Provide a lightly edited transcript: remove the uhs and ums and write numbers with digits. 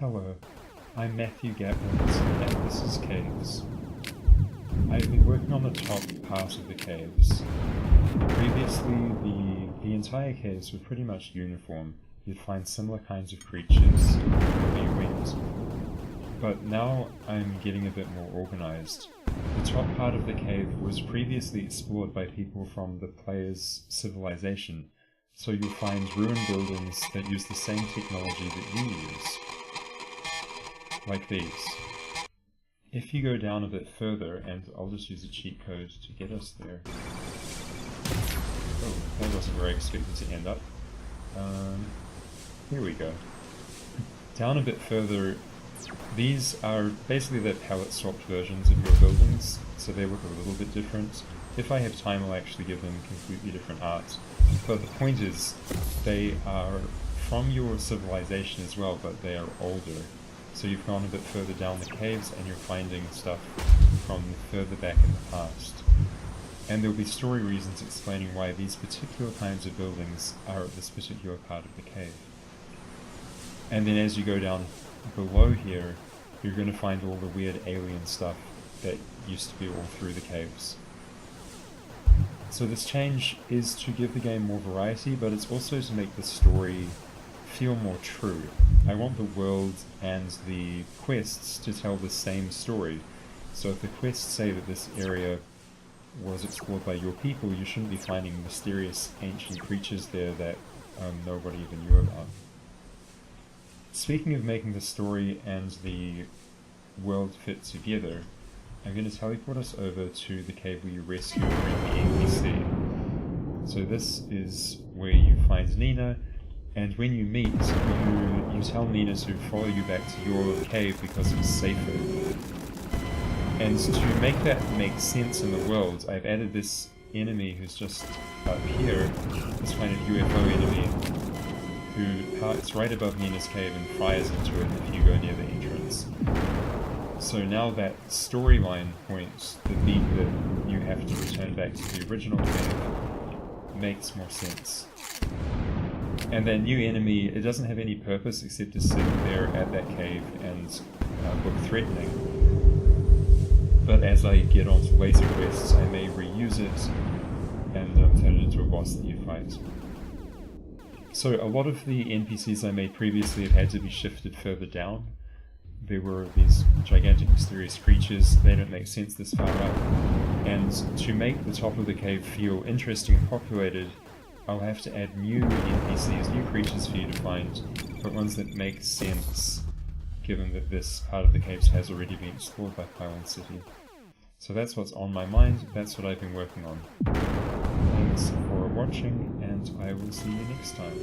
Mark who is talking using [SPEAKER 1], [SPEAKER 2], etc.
[SPEAKER 1] Hello, I'm Matthew Gatlin, and this is Caves. I've been working on the top part of the caves. Previously, the entire caves were pretty much uniform. You'd find similar kinds of creatures wherever you went. But now I'm getting a bit more organized. The top part of the cave was previously explored by people from the player's civilization, so you'll find ruined buildings that use the same technology that you use. Like these. If you go down a bit further, and I'll just use a cheat code to get us there. Oh, that wasn't where I expected to end up. Here we go. Down a bit further, these are basically the palette swapped versions of your buildings, so they look a little bit different. If I have time, I'll actually give them completely different art. But the point is, they are from your civilization as well, but they are older. So you've gone a bit further down the caves and you're finding stuff from further back in the past. And there'll be story reasons explaining why these particular kinds of buildings are at this particular part of the cave. And then as you go down below here, you're going to find all the weird alien stuff that used to be all through the caves. So this change is to give the game more variety, but it's also to make the story feel more true. I want the world and the quests to tell the same story. So if the quests say that this area was explored by your people, you shouldn't be finding mysterious ancient creatures there that nobody even knew about. Speaking of making the story and the world fit together, I'm going to teleport us over to the cave where you rescue a friendly NPC. So this is where you find Nina, and when you meet, you tell Nina to follow you back to your cave because it's safer. And to make that make sense in the world, I've added this enemy who's just up here, this kind of UFO enemy, who parks right above Nina's cave and fires into it if you go near the entrance. So now that storyline point, the beat that you have to return back to the original cave, makes more sense. And that new enemy, it doesn't have any purpose except to sit there at that cave and look threatening. But as I get onto later quests, I may reuse it and turn it into a boss that you fight. So a lot of the NPCs I made previously have had to be shifted further down. There were these gigantic mysterious creatures, they don't make sense this far up. And to make the top of the cave feel interesting and populated, I'll have to add new NPCs, new creatures for you to find, but ones that make sense, given that this part of the caves has already been explored by Pylon City. So that's what's on my mind, that's what I've been working on. Thanks for watching, and I will see you next time.